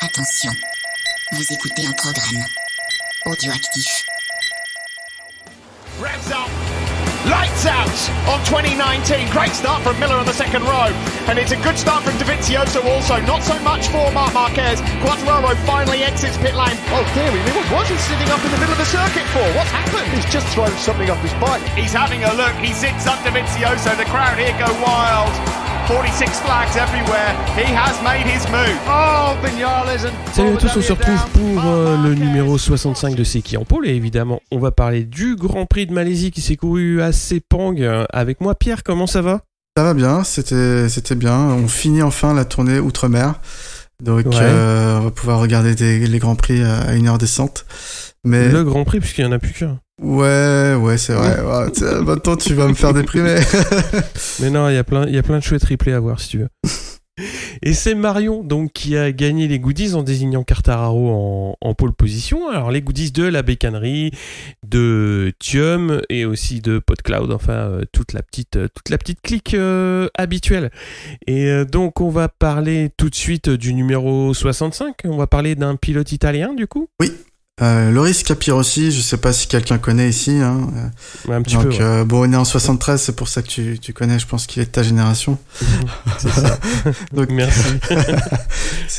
Attention, vous écoutez un programme audioactif. Revs up, lights out on 2019. Great start from Miller on the second row, and it's a good start from Dovizioso also. Not so much for Marc Marquez. Quartararo finally exits pit lane. Oh dear me, what was he sitting up in the middle of the circuit for? What's happened? He's just thrown something off his bike. He's having a look. He sits up Dovizioso. The crowd here go wild. 46 flags everywhere. He has made his move. Oh, Vignales and... Salut à tous, on se retrouve pour le numéro 65 de C'est qui en pôle. Et évidemment, on va parler du Grand Prix de Malaisie qui s'est couru à Sepang. Avec moi, Pierre, comment ça va ? Ça va bien, c'était bien. On finit enfin la tournée Outre-mer. Donc, ouais. On va pouvoir regarder les Grands Prix à une heure décente. Mais... Le Grand Prix, puisqu'il n'y en a plus qu'un. Ouais, c'est vrai. Ouais, maintenant, tu vas me faire déprimer. Mais non, il y a plein de chouettes replays à voir, si tu veux. Et c'est Marion donc qui a gagné les goodies en désignant Quartararo en pole position. Alors les goodies de la bécannerie, de Thium et aussi de PodCloud, enfin toute la petite clique habituelle. Et donc on va parler tout de suite du numéro 65. On va parler d'un pilote italien du coup. Oui. Loris Capirossi, je sais pas si quelqu'un connaît ici. Hein. Un petit donc, peu. Ouais. Bon, on est en 73, c'est pour ça que tu connais. Je pense qu'il est de ta génération. C'est ça. Donc, merci.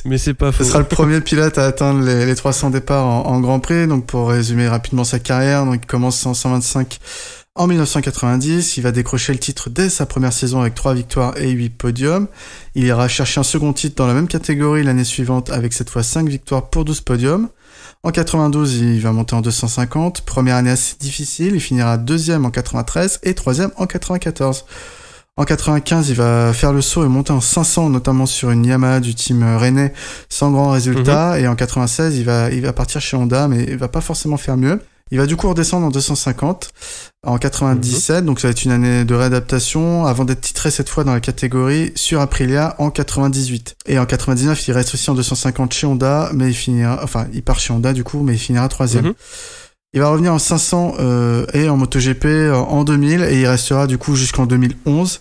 Mais c'est pas faux. Ce sera le premier pilote à atteindre les 300 départs en Grand Prix. Donc, pour résumer rapidement sa carrière, donc il commence en 125 en 1990. Il va décrocher le titre dès sa première saison avec 3 victoires et 8 podiums. Il ira chercher un second titre dans la même catégorie l'année suivante avec cette fois 5 victoires pour 12 podiums. En 92, il va monter en 250. Première année assez difficile. Il finira deuxième en 93 et troisième en 94. En 95, il va faire le saut et monter en 500, notamment sur une Yamaha du team rennais, sans grand résultat. Et en 96, il va partir chez Honda, mais il va pas forcément faire mieux. Il va du coup redescendre en 250 en 97, donc ça va être une année de réadaptation avant d'être titré cette fois dans la catégorie sur Aprilia en 98. Et en 99, il reste aussi en 250 chez Honda, mais il part chez Honda du coup, mais il finira troisième. Il va revenir en 500 et en MotoGP en 2000 et il restera du coup jusqu'en 2011.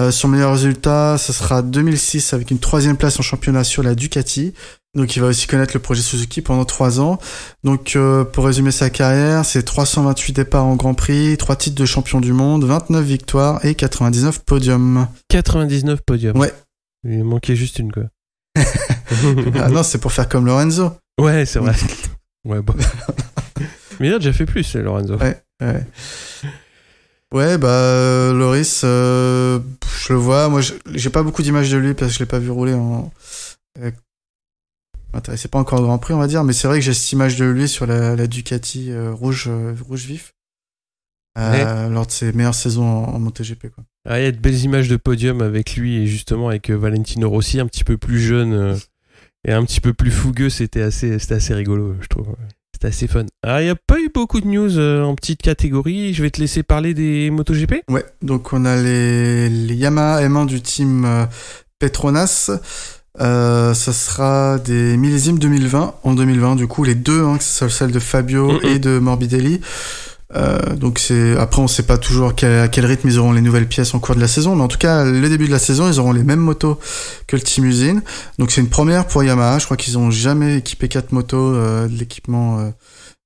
Son meilleur résultat, ce sera 2006 avec une 3e place en championnat sur la Ducati. Donc il va aussi connaître le projet Suzuki pendant 3 ans. Donc pour résumer sa carrière, c'est 328 départs en Grand Prix, 3 titres de champion du monde, 29 victoires et 99 podiums. 99 podiums. Ouais. Il manquait juste une quoi. Ah non, c'est pour faire comme Lorenzo. Ouais, c'est vrai. Ouais, bon. Mais il a déjà fait plus, Lorenzo. Ouais. Ouais, Loris, je le vois. Moi, j'ai pas beaucoup d'images de lui parce que je l'ai pas vu rouler m'intéressait pas encore au Grand Prix, on va dire, mais c'est vrai que j'ai cette image de lui sur la Ducati rouge vif lors de ses meilleures saisons en MotoGP, quoi. Ah, il y a de belles images de podium avec lui et justement avec Valentino Rossi, un petit peu plus jeune et un petit peu plus fougueux. C'était assez rigolo, je trouve. C'était assez fun. Ah, il n'y a pas eu beaucoup de news en petite catégorie. Je vais te laisser parler des MotoGP. Ouais, donc on a les Yamaha M1 du team Petronas. Ça sera des millésimes 2020. En 2020, du coup, les deux, que ce soit celle de Fabio et de Morbidelli. Donc après, on sait pas toujours à quel rythme ils auront les nouvelles pièces en cours de la saison, mais en tout cas, le début de la saison, ils auront les mêmes motos que le team usine. Donc c'est une première pour Yamaha. Je crois qu'ils ont jamais équipé 4 motos de l'équipement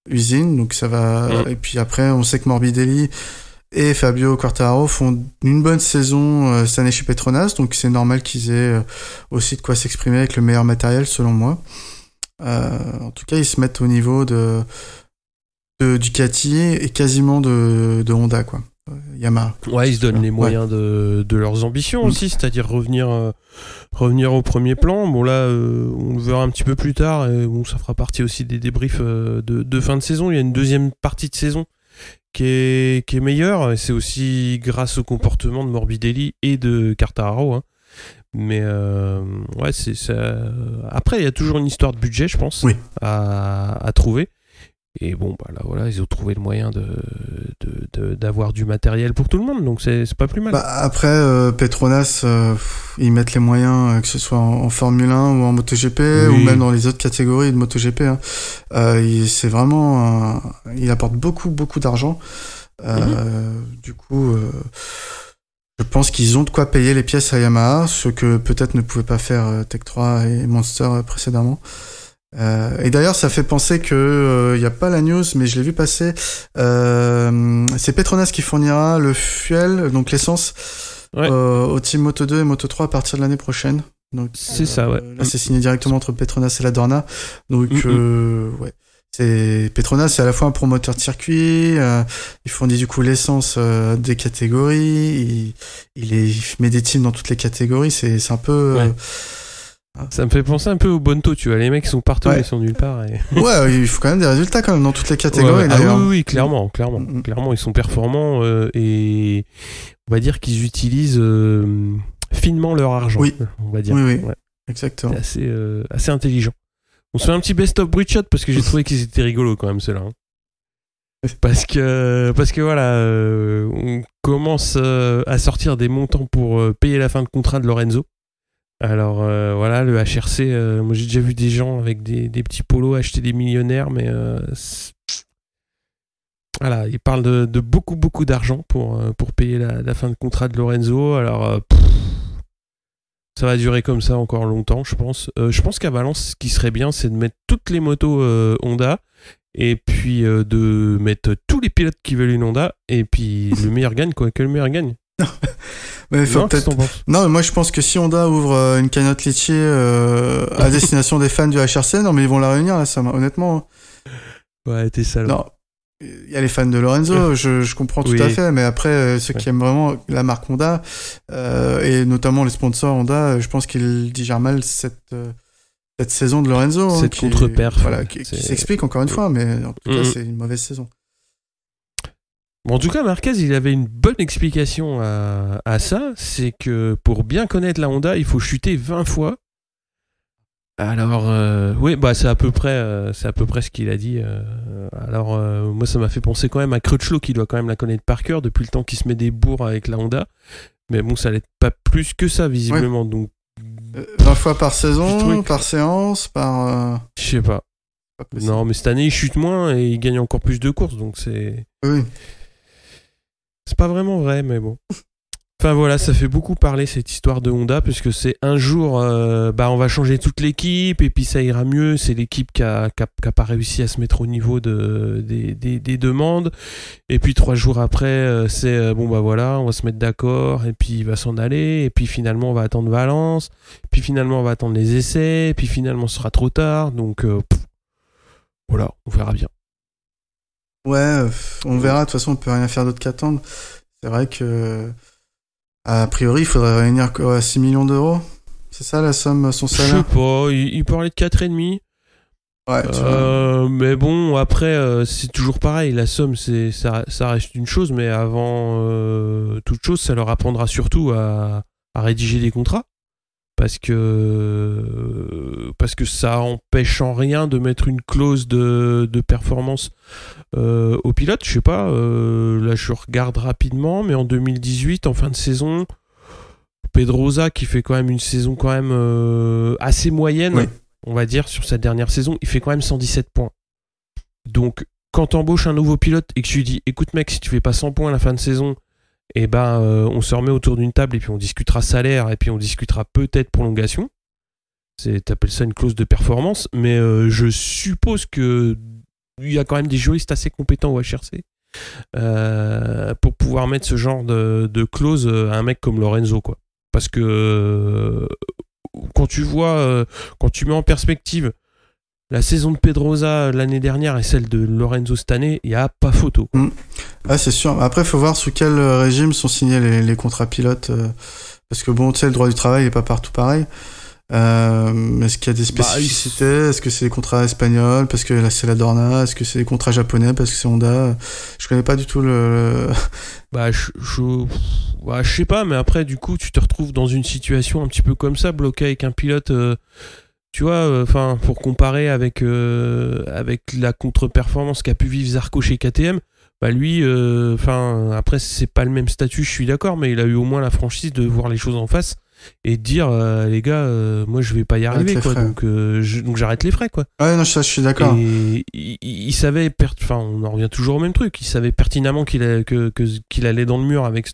usine. Donc ça va. Et puis après, on sait que Morbidelli et Fabio Quartararo font une bonne saison cette année chez Petronas, donc c'est normal qu'ils aient aussi de quoi s'exprimer avec le meilleur matériel, selon moi. En tout cas, ils se mettent au niveau de Ducati et quasiment de Honda, quoi. Yamaha. Ouais, ils se donnent les moyens de leurs ambitions aussi, c'est-à-dire revenir au premier plan. Bon là, on le verra un petit peu plus tard, et bon, ça fera partie aussi des débriefs de fin de saison. Il y a une deuxième partie de saison qui est meilleure, et c'est aussi grâce au comportement de Morbidelli et de Quartararo, hein. Mais ouais, c'est ça. Après, il y a toujours une histoire de budget, je pense, oui, à trouver. Et bon, là, voilà, ils ont trouvé le moyen d'avoir du matériel pour tout le monde, donc c'est pas plus mal. Après, Petronas, ils mettent les moyens, que ce soit en Formule 1 ou en MotoGP, ou même dans les autres catégories de MotoGP. C'est vraiment, il apporte beaucoup d'argent. Du coup, Je pense qu'ils ont de quoi payer les pièces à Yamaha, ce que peut-être ne pouvaient pas faire Tech 3 et Monster précédemment. Et d'ailleurs, ça fait penser que y a pas la news, mais je l'ai vu passer. C'est Petronas qui fournira le fuel, donc l'essence, au team Moto 2 et Moto 3 à partir de l'année prochaine. Donc c'est ça, ouais. Là, c'est signé directement entre Petronas et la Dorna. Donc ouais. Petronas, c'est à la fois un promoteur de circuit, il fournit du coup l'essence des catégories, il met des teams dans toutes les catégories, c'est un peu... Ça me fait penser un peu au Bonto, tu vois, les mecs sont partout, ils sont nulle part. Et... Ouais, il faut quand même des résultats quand même dans toutes les catégories. Oui, clairement, ils sont performants et on va dire qu'ils utilisent finement leur argent, on va dire. Oui, ouais. Exactement. C'est assez intelligent. On se fait un petit best-of Bridgeshot parce que j'ai trouvé qu'ils étaient rigolos quand même, ceux-là. Parce que voilà, on commence à sortir des montants pour payer la fin de contrat de Lorenzo. Alors voilà, le HRC, moi j'ai déjà vu des gens avec des petits polos acheter des millionnaires, mais voilà, ils parlent de beaucoup d'argent pour payer la fin de contrat de Lorenzo. Alors ça va durer comme ça encore longtemps, je pense. Je pense qu'à Valence, ce qui serait bien, c'est de mettre toutes les motos Honda et puis de mettre tous les pilotes qui veulent une Honda et puis le meilleur gagne, quoi, que le meilleur gagne. Mais faut peut-être... Non, mais moi je pense que si Honda ouvre une cagnotte laitier à destination des fans du HRC, non mais ils vont la réunir là, ça honnêtement. Ouais, t'es salaud. Non, il y a les fans de Lorenzo, je comprends tout à fait, mais après ceux qui aiment vraiment la marque Honda et notamment les sponsors Honda, je pense qu'ils digèrent mal cette saison de Lorenzo. Cette contre-perf. Voilà, qui s'explique encore une fois, mais en tout cas c'est une mauvaise saison. Bon, en tout cas, Marquez, il avait une bonne explication à ça, c'est que pour bien connaître la Honda, il faut chuter 20 fois. Alors, oui, bah c'est à peu près ce qu'il a dit. Alors, moi, ça m'a fait penser quand même à Crutchlow, qui doit quand même la connaître par cœur depuis le temps qu'il se met des bourres avec la Honda. Mais bon, ça l'est pas plus que ça, visiblement. Ouais. Donc, 20 fois par saison, par séance, par... Je sais pas. Non, mais cette année, il chute moins et il gagne encore plus de courses, donc c'est... Oui. C'est pas vraiment vrai, mais bon. Enfin voilà, ça fait beaucoup parler cette histoire de Honda, puisque c'est un jour, on va changer toute l'équipe, et puis ça ira mieux, c'est l'équipe qui a pas réussi à se mettre au niveau des demandes, et puis 3 jours après, c'est voilà, on va se mettre d'accord, et puis il va s'en aller, et puis finalement on va attendre Valence, puis finalement on va attendre les essais, et puis finalement ce sera trop tard, donc voilà, on verra bien. Ouais, on verra, de toute façon on peut rien faire d'autre qu'attendre. C'est vrai que a priori il faudrait réunir 6 millions d'euros. C'est ça la somme, son salaire? Je sais pas, il parlait de 4,5. Ouais, mais bon, après c'est toujours pareil, la somme ça reste une chose, mais avant toute chose, ça leur apprendra surtout à rédiger des contrats. Parce que ça empêche en rien de mettre une clause de performance au pilote. Je sais pas, là je regarde rapidement, mais en 2018, en fin de saison, Pedrosa, qui fait quand même une saison quand même assez moyenne, on va dire, sur sa dernière saison, il fait quand même 117 points. Donc, quand t'embauches un nouveau pilote et que tu lui dis, écoute mec, si tu fais pas 100 points à la fin de saison, et on se remet autour d'une table et puis on discutera salaire et puis on discutera peut-être prolongation. T'appelles ça une clause de performance, mais je suppose que il y a quand même des juristes assez compétents au HRC pour pouvoir mettre ce genre de clause à un mec comme Lorenzo, quoi. Parce que quand tu vois, quand tu mets en perspective la saison de Pedrosa l'année dernière et celle de Lorenzo cette année, il n'y a pas photo. Ah, c'est sûr. Après, il faut voir sous quel régime sont signés les contrats pilotes. Parce que bon, tu sais, le droit du travail n'est pas partout pareil. Est-ce qu'il y a des spécificités? Est-ce que c'est des contrats espagnols? Parce que là, c'est la Dorna. Est-ce que c'est des contrats japonais? Parce que c'est Honda. Je connais pas du tout le... je sais pas, mais après, du coup, tu te retrouves dans une situation un petit peu comme ça, bloqué avec un pilote... Tu vois, pour comparer avec la contre-performance qu'a pu vivre Zarco chez KTM, lui, après c'est pas le même statut, je suis d'accord, mais il a eu au moins la franchise de voir les choses en face et de dire les gars, moi je vais pas y arriver, quoi. Donc j'arrête les frais, quoi. Ouais, non, ça, je suis d'accord. Et il savait, enfin, on en revient toujours au même truc. Il savait pertinemment qu'il allait dans le mur avec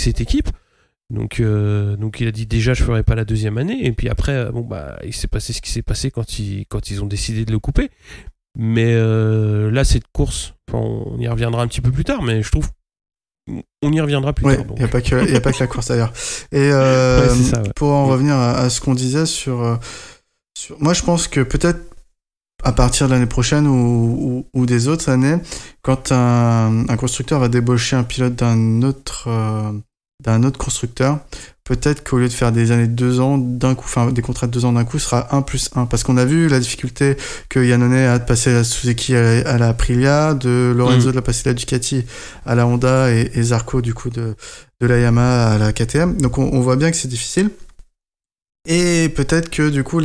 cette équipe. Donc il a dit déjà je ferai pas la deuxième année, et puis après il s'est passé ce qui s'est passé quand ils ont décidé de le couper. Mais là cette course, on y reviendra un petit peu plus tard, mais je trouve on y reviendra plus tard. Il y a pas que la course d'ailleurs. Et c'est ça, ouais. Pour en revenir à ce qu'on disait sur moi je pense que peut-être à partir de l'année prochaine ou des autres années, quand un constructeur va débaucher un pilote d'un autre constructeur, peut-être qu'au lieu de faire des années de 2 ans d'un coup, enfin des contrats de 2 ans d'un coup, ce sera 1+1, parce qu'on a vu la difficulté que Iannone a de passer la Suzuki à la Aprilia, de Lorenzo de la passer la Ducati à la Honda, et Zarco du coup de la Yamaha à la KTM. Donc on voit bien que c'est difficile, et peut-être que du coup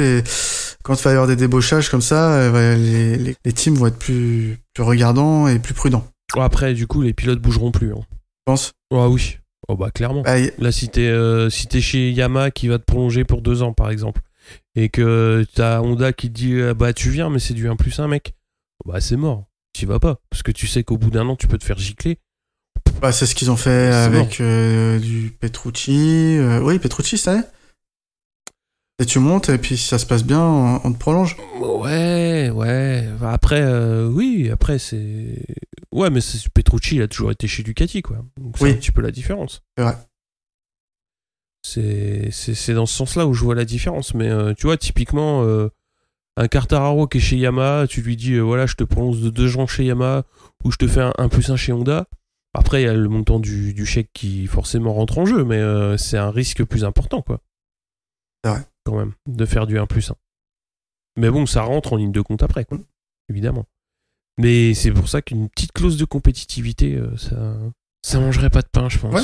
quand il va y avoir des débauchages comme ça, les teams vont être plus regardants et plus prudents. Après du coup les pilotes bougeront plus, hein. Je pense. Ah oui. Oh bah clairement. Là si t'es chez Yamaha qui va te prolonger pour 2 ans par exemple, et que t'as Honda qui te dit bah tu viens mais c'est du 1+1 mec, bah c'est mort, t'y vas pas, parce que tu sais qu'au bout d'un an tu peux te faire gicler. Bah c'est ce qu'ils ont fait avec du Petrucci. Oui, Petrucci cette année. Et tu montes, et puis si ça se passe bien, on te prolonge. Ouais. Après, oui, après c'est... Ouais, mais Petrucci, il a toujours été chez Ducati, quoi. Donc c'est un petit peu la différence. C'est vrai. C'est dans ce sens-là où je vois la différence. Mais tu vois, typiquement, un Quartararo qui est chez Yamaha, tu lui dis, voilà, je te prolonge de 2 ans chez Yamaha, ou je te fais un 1+1 chez Honda. Après, il y a le montant du chèque qui forcément rentre en jeu, mais c'est un risque plus important, quoi. C'est vrai. Quand même, de faire du 1+1. Mais bon, ça rentre en ligne de compte après, quoi. Évidemment. Mais c'est pour ça qu'une petite clause de compétitivité, ça mangerait pas de pain, je pense. Ouais.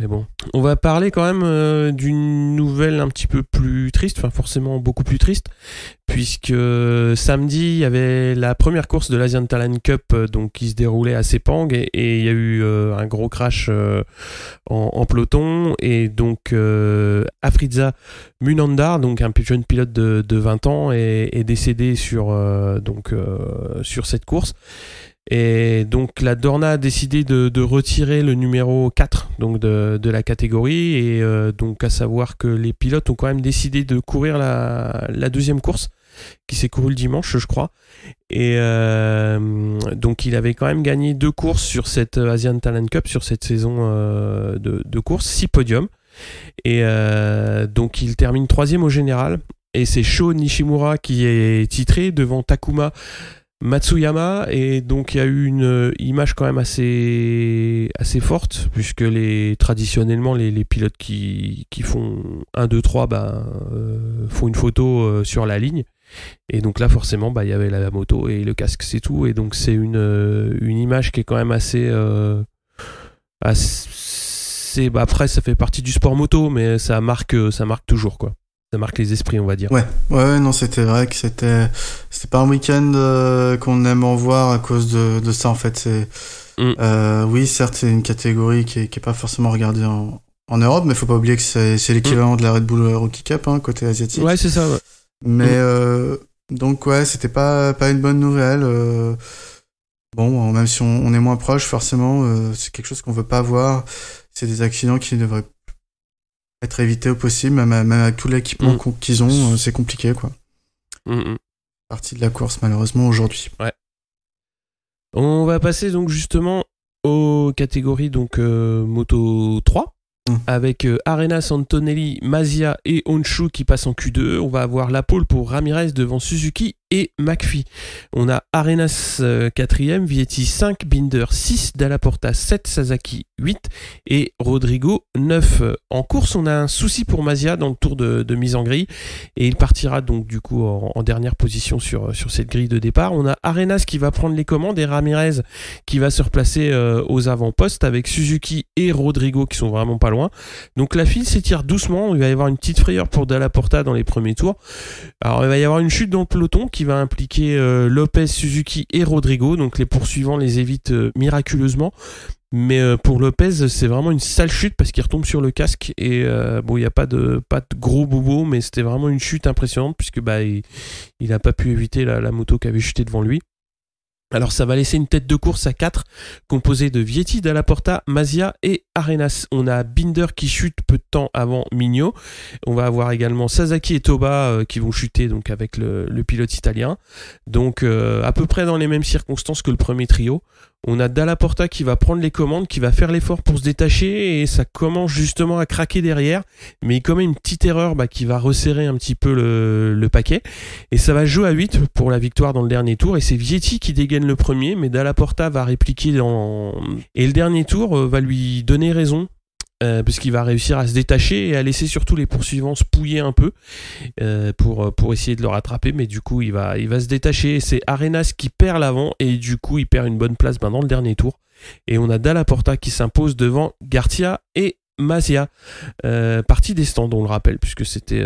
Mais bon. On va parler quand même d'une nouvelle un petit peu plus triste, enfin forcément beaucoup plus triste, puisque samedi, il y avait la première course de l'Asian Talent Cup donc, qui se déroulait à Sepang, et il y a eu un gros crash en peloton, et donc Afrizza Munandar, donc un jeune pilote de 20 ans, est décédé sur cette course. Et donc la Dorna a décidé de retirer le numéro 4 donc de la catégorie, et donc à savoir que les pilotes ont quand même décidé de courir la deuxième course qui s'est courue le dimanche, je crois. Et donc il avait quand même gagné 2 courses sur cette Asian Talent Cup, sur cette saison de course, 6 podiums. Et donc il termine 3e au général, et c'est Sho Nishimura qui est titré devant Takuma Matsuyama. Et donc il y a eu une image quand même assez forte, puisque traditionnellement les pilotes qui font 1, 2, 3 font une photo sur la ligne, et donc là forcément il y avait la moto et le casque, c'est tout. Et donc c'est une image qui est quand même assez après ça fait partie du sport moto, mais ça marque toujours, quoi. Ça marque les esprits, on va dire. Ouais, non, c'était vrai que c'était pas un week-end qu'on aime en voir à cause de ça, en fait. Oui, certes, c'est une catégorie qui est pas forcément regardée en Europe, mais faut pas oublier que c'est l'équivalent de la Red Bull Rookie Cup, hein, côté asiatique. Ouais, c'est ça, ouais. Mais, donc, ouais, c'était pas une bonne nouvelle. Bon, même si on est moins proche, forcément, c'est quelque chose qu'on veut pas voir. C'est des accidents qui devraient être évités au possible, même avec tout l'équipement qu'ils ont, c'est compliqué, quoi. Partie de la course, malheureusement, aujourd'hui. Ouais. On va passer donc justement aux catégories donc Moto 3, avec Arenas, Antonelli, Mazia et Honshu qui passent en Q2. On va avoir la pole pour Ramirez devant Suzuki et McPhee. On a Arenas 4ème, Vietti 5, Binder 6, Dalla Porta 7, Sasaki 8 et Rodrigo 9. En course, on a un souci pour Mazia dans le tour de mise en grille, et il partira donc du coup en dernière position sur cette grille de départ. On a Arenas qui va prendre les commandes et Ramirez qui va se replacer aux avant-postes, avec Suzuki et Rodrigo qui sont vraiment pas loin. Donc la file s'étire doucement, il va y avoir une petite frayeur pour Dalla Porta dans les premiers tours. Alors il va y avoir une chute dans le peloton qui va impliquer Lopez, Suzuki et Rodrigo. Donc les poursuivants les évitent miraculeusement. Mais pour Lopez, c'est vraiment une sale chute parce qu'il retombe sur le casque. Et bon, il n'y a pas de gros bobo, mais c'était vraiment une chute impressionnante puisque il n'a pas pu éviter la moto qui avait chuté devant lui. Alors ça va laisser une tête de course à 4 composée de Vietti, Dalla Porta, Masia et Arenas. On a Binder qui chute peu de temps avant Mignot. On va avoir également Sasaki et Toba qui vont chuter donc avec le pilote italien. Donc à peu près dans les mêmes circonstances que le premier trio. On a Dalla Porta qui va prendre les commandes, qui va faire l'effort pour se détacher et ça commence justement à craquer derrière. Mais il commet une petite erreur qui va resserrer un petit peu le paquet. Et ça va jouer à 8 pour la victoire dans le dernier tour. Et c'est Vietti qui dégaine le premier, mais Dalla Porta va répliquer et le dernier tour va lui donner raison. Parce qu'il va réussir à se détacher et à laisser surtout les poursuivants se pouiller un peu pour essayer de le rattraper, mais du coup il va se détacher. C'est Arenas qui perd l'avant et du coup il perd une bonne place dans le dernier tour. Et on a Dalla Porta qui s'impose devant Garcia et Masia, partie des stands, on le rappelle, puisque c'était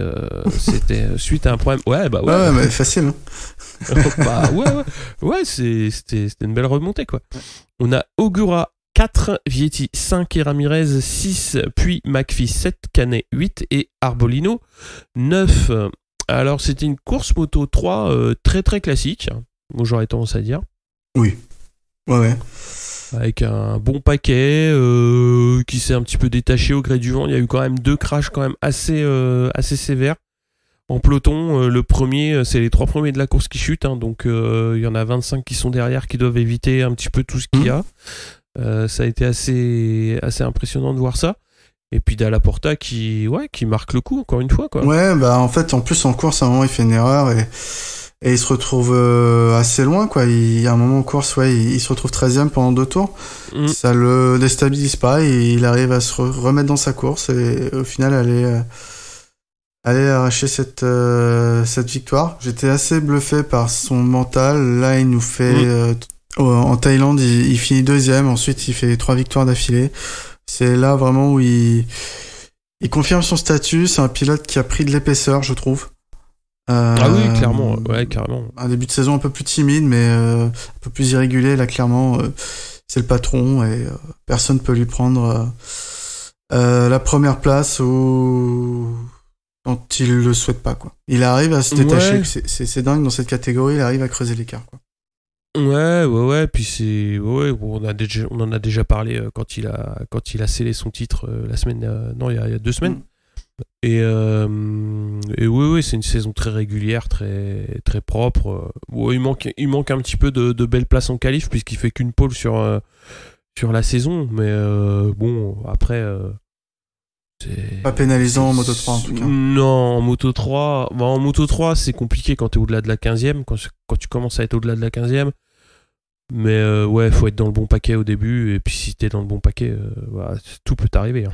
suite à un problème. Ouais, mais facile. Ouais, c'était une belle remontée quoi. On a Ogura 4, Vietti 5 et Ramirez 6, puis McPhee 7, Canet 8 et Arbolino 9. Alors c'était une course moto 3 très très classique, bon, j'aurais tendance à dire. Oui, ouais. Avec un bon paquet qui s'est un petit peu détaché au gré du vent. Il y a eu quand même 2 crashs quand même assez sévères. En peloton, le premier, c'est les 3 premiers de la course qui chutent, donc il y en a 25 qui sont derrière, qui doivent éviter un petit peu tout ce qu'il y a. Ça a été assez impressionnant de voir ça. Et puis Dalla Porta qui marque le coup encore une fois quoi. Ouais, en fait en plus en course à un moment il fait une erreur et il se retrouve assez loin quoi. Il y a un moment en course il se retrouve 13e pendant 2 tours. Ça le déstabilise pas et il arrive à se remettre dans sa course et au final aller arracher cette victoire. J'étais assez bluffé par son mental. Là il nous fait en Thaïlande, il finit 2e, ensuite il fait 3 victoires d'affilée. C'est là vraiment où il confirme son statut. C'est un pilote qui a pris de l'épaisseur, je trouve. Ah oui, clairement. Ouais, carrément. Un début de saison un peu plus timide, mais un peu plus irrégulier. Là, clairement, c'est le patron et personne peut lui prendre la première place quand il le souhaite pas, quoi. Il arrive à se détacher. Ouais. C'est dingue dans cette catégorie. Il arrive à creuser l'écart, quoi. Ouais, puis on en a déjà parlé quand il a scellé son titre la semaine, il y a 2 semaines. Et c'est une saison très régulière, très très propre. Il manque un petit peu de belles places en qualif puisqu'il fait qu'une pole sur la saison, mais bon après. C'est pas pénalisant en Moto 3 en tout cas. Non, en Moto 3, c'est compliqué quand t'es au-delà de la 15e, quand tu commences à être au-delà de la 15e. Mais faut être dans le bon paquet au début, et puis si t'es dans le bon paquet, tout peut t'arriver. Hein.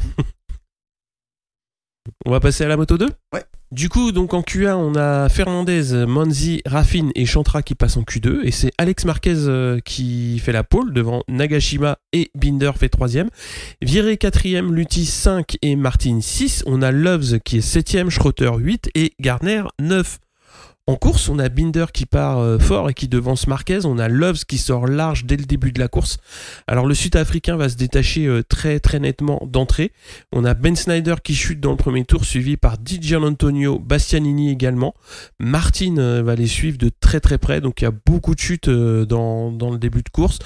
On va passer à la Moto 2 ? Ouais. Du coup, donc en Q1, on a Fernandez, Manzi, Raffin et Chantra qui passent en Q2, et c'est Alex Marquez qui fait la pole devant Nagashima et Binder fait 3e. Viré 4e, Lutti 5 et Martin 6. On a Loves qui est 7e, Schroeter 8 et Gardner 9. En course, on a Binder qui part fort et qui devance Marquez. On a Loves qui sort large dès le début de la course. Alors le Sud-Africain va se détacher très très nettement d'entrée. On a Ben Snyder qui chute dans le premier tour, suivi par Di Gianantonio, Bastianini également. Martin va les suivre de très très près, donc il y a beaucoup de chutes dans le début de course.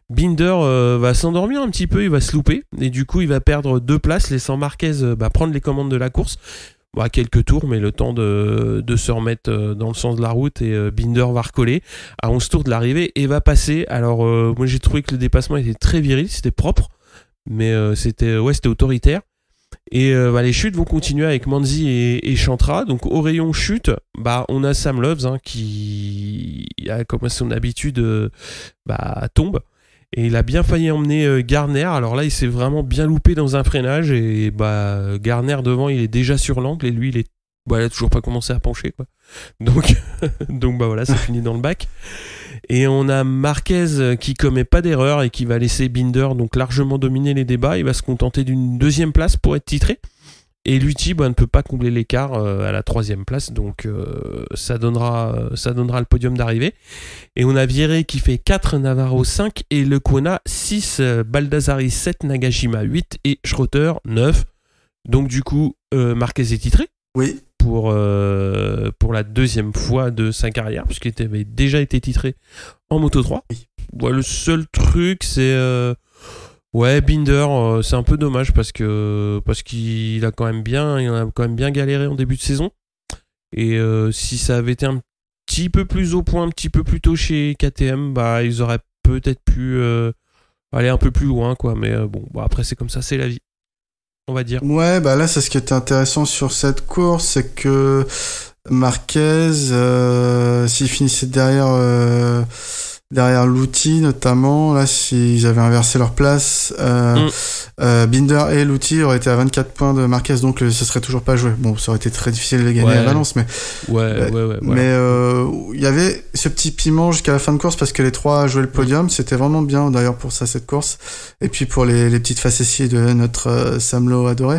Binder va s'endormir un petit peu, il va se louper, et du coup il va perdre 2 places, laissant Marquez prendre les commandes de la course. Quelques tours, mais le temps de se remettre dans le sens de la route, et Binder va recoller à 11 tours de l'arrivée et va passer. Alors moi j'ai trouvé que le dépassement était très viril, c'était propre, mais c'était autoritaire. Et les chutes vont continuer avec Manzi et Chantra. Donc au rayon chute, on a Sam Loves qui a comme à son habitude tombe. Et il a bien failli emmener Gardner. Alors là, il s'est vraiment bien loupé dans un freinage. Et Gardner devant, il est déjà sur l'angle. Et lui, il a toujours pas commencé à pencher, quoi. Donc voilà, c'est fini dans le bac. Et on a Marquez qui commet pas d'erreur et qui va laisser Binder donc largement dominer les débats. Il va se contenter d'une 2e place pour être titré. Lutti ne peut pas combler l'écart à la 3e place, donc ça donnera le podium d'arrivée. Et on a Viré qui fait 4, Navarro 5 et Lecuona 6, Baldassari 7, Nagashima 8 et Schroeter 9. Donc du coup, Marquez est titré. Oui. Pour la 2e fois de sa carrière, puisqu'il avait déjà été titré en Moto3. Oui. Ouais, le seul truc, c'est Binder, c'est un peu dommage parce qu'il a quand même bien galéré en début de saison. Et si ça avait été un petit peu plus au point, un petit peu plus tôt chez KTM, ils auraient peut-être pu aller un peu plus loin, quoi. Mais après c'est comme ça, c'est la vie, on va dire. Ouais, là, c'est ce qui était intéressant sur cette course, c'est que Marquez, s'il finissait derrière Lutti, notamment, là, s'ils avaient inversé leur place, Binder et Lutti auraient été à 24 points de Marquez, donc ce serait toujours pas joué. Bon, ça aurait été très difficile de gagner à Valence, mais... Ouais. Mais il y avait ce petit piment jusqu'à la fin de course parce que les trois jouaient le podium. C'était vraiment bien, d'ailleurs, pour ça, cette course. Et puis pour les petites facéties de notre Sam Lowe adoré.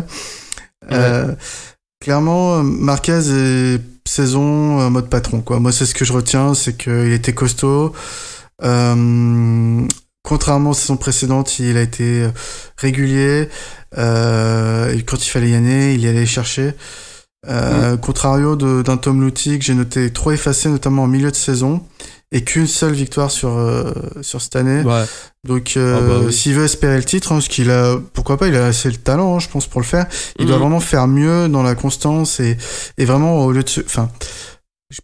Clairement, Marquez est saison en mode patron, quoi. Moi, c'est ce que je retiens, c'est qu'il était costaud. Contrairement aux saisons précédentes, il a été régulier. Et quand il fallait y aller, il y allait chercher. Contrario d'un Tom Lutti que j'ai noté trop effacé, notamment en milieu de saison, et qu'une seule victoire sur cette année. Ouais. Donc, s'il veut espérer le titre, parce qu'il a, pourquoi pas, il a assez le talent, je pense, pour le faire. Il doit vraiment faire mieux dans la constance et vraiment au lieu de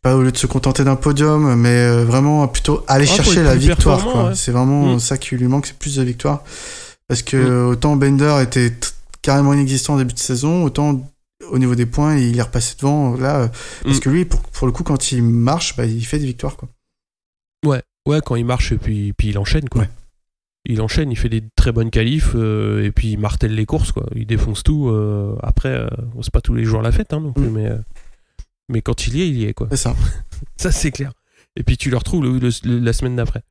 au lieu de se contenter d'un podium, mais vraiment plutôt aller chercher la victoire, quoi. Ouais. C'est vraiment ça qui lui manque, c'est plus de victoire. Parce que autant Binder était carrément inexistant en début de saison, autant au niveau des points, il est repassé devant, là, parce que lui, pour le coup, quand il marche, il fait des victoires, quoi. Ouais, quand il marche, et puis il enchaîne, quoi. Ouais. Il enchaîne, il fait des très bonnes qualifs, et puis il martèle les courses, quoi. Il défonce tout. Après, c'est pas tous les jours la fête, hein, non plus, mais quand il y est, quoi. C'est ça. Ça, c'est clair. Et puis tu le retrouves la semaine d'après.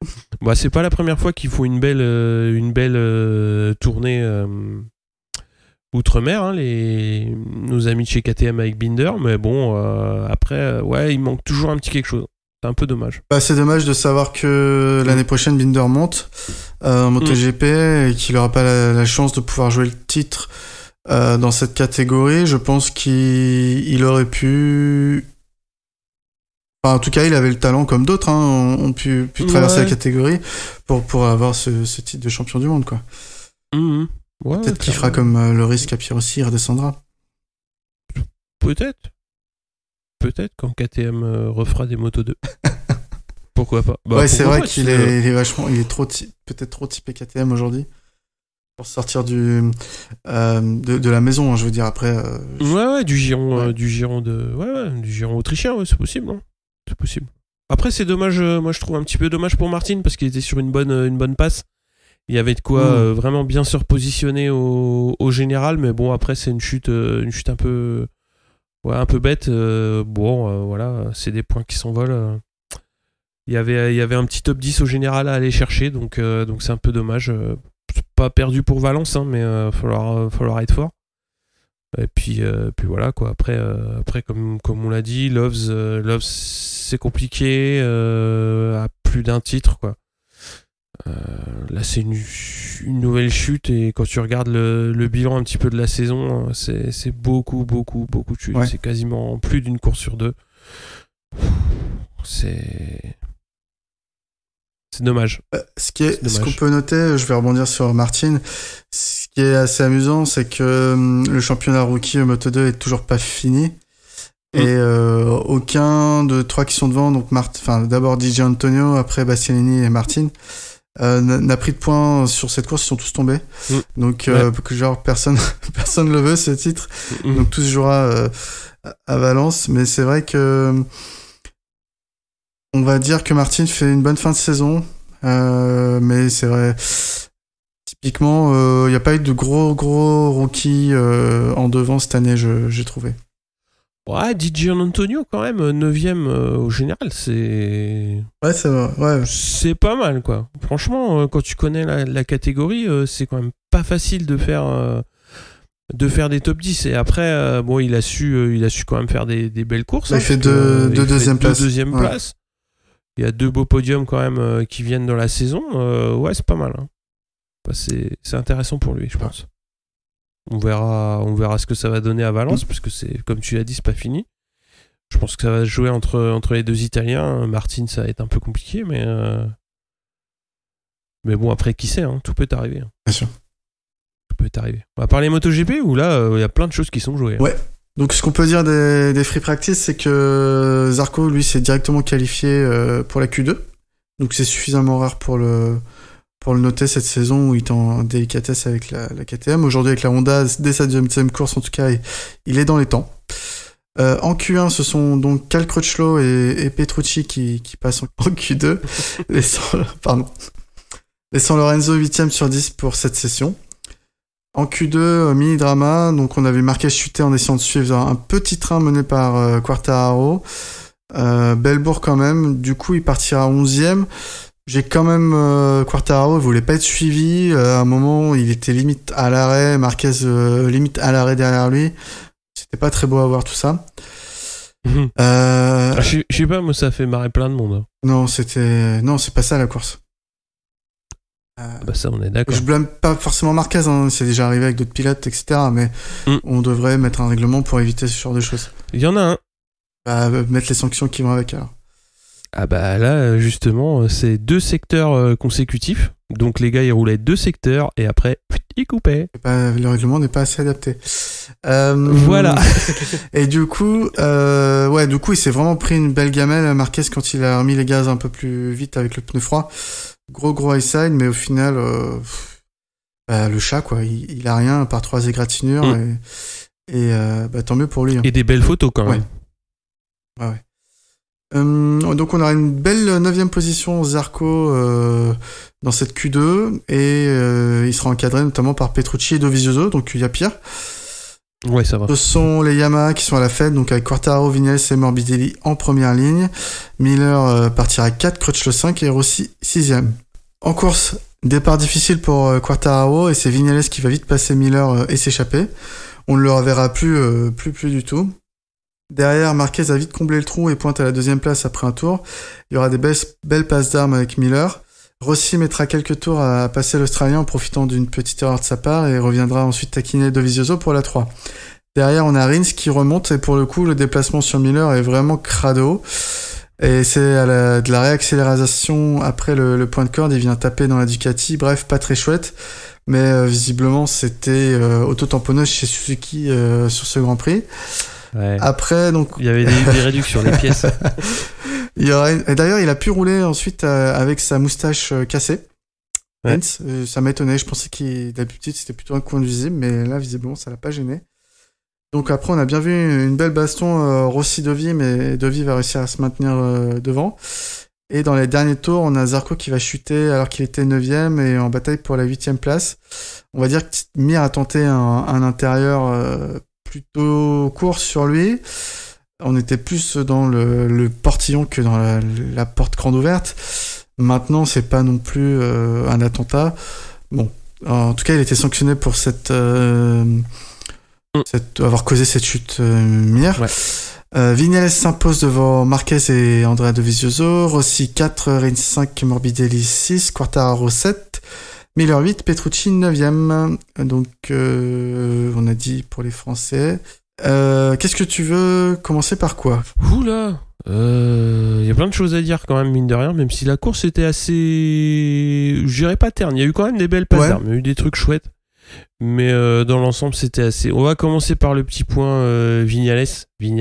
C'est pas la première fois qu'ils font une belle tournée outre-mer, hein, nos amis de chez KTM avec Binder, mais après, il manque toujours un petit quelque chose. C'est un peu dommage. C'est dommage de savoir que l'année prochaine Binder monte en MotoGP et qu'il n'aura pas la chance de pouvoir jouer le titre dans cette catégorie. Je pense qu'il aurait pu... en tout cas, il avait le talent comme d'autres, hein, ont pu traverser la catégorie pour avoir ce titre de champion du monde, quoi. Peut-être qu'il fera comme le risque à Pierre aussi, il redescendra. Peut-être quand KTM refera des Moto 2. Pourquoi pas. C'est vrai qu'il est vachement, il est peut-être trop typé KTM aujourd'hui pour sortir de la maison, hein, je veux dire, après. Du giron autrichien, c'est possible, hein. C'est possible. Après, c'est dommage, moi je trouve un petit peu dommage pour Martin parce qu'il était sur une bonne passe. Il y avait de quoi vraiment bien se repositionner au général, mais après c'est une chute un peu bête. Voilà, c'est des points qui s'envolent. Il y avait un petit top 10 au général à aller chercher, donc c'est un peu dommage. C'est pas perdu pour Valence, hein, mais falloir être fort. Et puis voilà, quoi. Après comme on l'a dit, Loves c'est compliqué à plus d'un titre, quoi. Là c'est une nouvelle chute, et quand tu regardes le bilan un petit peu de la saison, c'est beaucoup de chutes. C'est quasiment plus d'une course sur deux. C'est dommage. Ce qu'on peut noter, je vais rebondir sur Martin, ce qui est assez amusant, c'est que le championnat rookie Moto2 est toujours pas fini. Et aucun de trois qui sont devant, donc d'abord DJ Antonio, après Bastianini et Martin, n'a pris de points sur cette course, ils sont tous tombés. Donc personne le veut, ce titre. Donc tout se jouera à Valence, mais c'est vrai que on va dire que Martin fait une bonne fin de saison, mais c'est vrai, typiquement, il n'y a pas eu de gros rookies en devant cette année, j'ai trouvé. Ouais, DJ Antonio quand même, 9ème au général, c'est... Ouais, c'est vrai, ouais. C'est pas mal, quoi. Franchement, quand tu connais la catégorie, c'est quand même pas facile de faire de faire des top 10. Et après, bon, il a su quand même faire des belles courses. Il fait deux deuxième place. Place. Il y a 2 beaux podiums quand même qui viennent dans la saison. Ouais, c'est pas mal. Hein. Bah, c'est intéressant pour lui, je pense. On verra ce que ça va donner à Valence, parce que c'est, comme tu l'as dit, c'est pas fini. Je pense que ça va se jouer entre les 2 Italiens. Martin, ça va être un peu compliqué, mais bon, après, qui sait, hein, tout peut arriver. Hein. Bien sûr. Tout peut arriver. On va parler MotoGP, où là, il y a plein de choses qui sont jouées. Ouais. Donc, ce qu'on peut dire des free practice, c'est que Zarco, lui, s'est directement qualifié pour la Q2. Donc, c'est suffisamment rare pour le noter cette saison où il est en délicatesse avec la KTM. Aujourd'hui, avec la Honda, dès sa deuxième course, en tout cas, il est dans les temps. En Q1, ce sont donc Cal Crutchlow et Petrucci qui passent en Q2, laissant Lorenzo 8ème sur 10 pour cette session. En Q2, mini drama, donc on avait Marquez chuter en essayant de suivre un petit train mené par Quartararo. Belbourg quand même, du coup il partira 11ème. J'ai quand même Quartararo, il voulait pas être suivi. À un moment, il était limite à l'arrêt, Marquez limite à l'arrêt derrière lui. C'était pas très beau à voir tout ça. Je sais pas, moi ça fait marrer plein de monde. Hein. Non, c'est pas ça la course. Bah ça, on est d'accord. Je blâme pas forcément Marquez, hein, c'est déjà arrivé avec d'autres pilotes, etc. Mais on devrait mettre un règlement pour éviter ce genre de choses. Il y en a un. Bah, mettre les sanctions qui vont avec alors. Ah bah là, justement, c'est 2 secteurs consécutifs. Donc les gars, ils roulaient 2 secteurs et après, ils coupaient. Le règlement n'est pas assez adapté. Voilà. Et du coup, il s'est vraiment pris une belle gamelle, Marquez, quand il a remis les gaz un peu plus vite avec le pneu froid. Gros high side, mais au final, le chat, quoi, il a rien à part 3 égratignures et tant mieux pour lui. Hein. Et des belles photos quand même. Ouais. Donc on aura une belle 9ème position Zarco dans cette Q2 et il sera encadré notamment par Petrucci et Dovizioso, donc il y a pire. Ouais, ça va. Ce sont les Yamaha qui sont à la fête, donc avec Quartararo, Vignales et Morbidelli en première ligne. Miller partira 4, Crutchlow 5 et Rossi 6ème. En course, départ difficile pour Quartararo et c'est Vignales qui va vite passer Miller et s'échapper. On ne le reverra plus du tout. Derrière, Marquez a vite comblé le trou et pointe à la 2ème place après un tour. Il y aura des belles passes d'armes avec Miller. Rossi mettra quelques tours à passer l'Australien en profitant d'une petite erreur de sa part et reviendra ensuite taquiner Dovizioso pour la 3. Derrière, on a Rins qui remonte et pour le coup, le déplacement sur Miller est vraiment crado. Et c'est de la réaccélération après le point de corde, il vient taper dans la Ducati. Bref, pas très chouette. Mais visiblement, c'était auto-tamponnage chez Suzuki sur ce Grand Prix. Ouais. Après, donc... Il y avait des réductions, des pièces. Et d'ailleurs, il a pu rouler ensuite avec sa moustache cassée. Ouais. Ça m'étonnait, je pensais qu'il d'habitude c'était plutôt inconduisible, mais là visiblement ça l'a pas gêné. Donc après on a bien vu une belle baston Rossi-Dovi, mais Dovi va réussir à se maintenir devant. Et dans les derniers tours, on a Zarco qui va chuter alors qu'il était 9ème et en bataille pour la 8ème place. On va dire que Mir a tenté un intérieur plutôt court sur lui. On était plus dans le portillon que dans la porte grande ouverte. Maintenant, c'est pas non plus un attentat. Bon, en tout cas, il était sanctionné pour avoir causé cette chute Mir. Ouais. Vignales s'impose devant Marquez et Andrea Dovizioso. Rossi 4, Rins 5, Morbidelli 6, Quartararo 7, Miller 8, Petrucci 9ème. Donc, on a dit pour les Français. Qu'est-ce que tu veux commencer par quoi? Oula, y a plein de choses à dire quand même, mine de rien, même si la course était assez... Je dirais pas terne, il y a eu quand même des belles passes d'armes, il y a eu des trucs chouettes, mais dans l'ensemble c'était assez... On va commencer par le petit point Vignales qui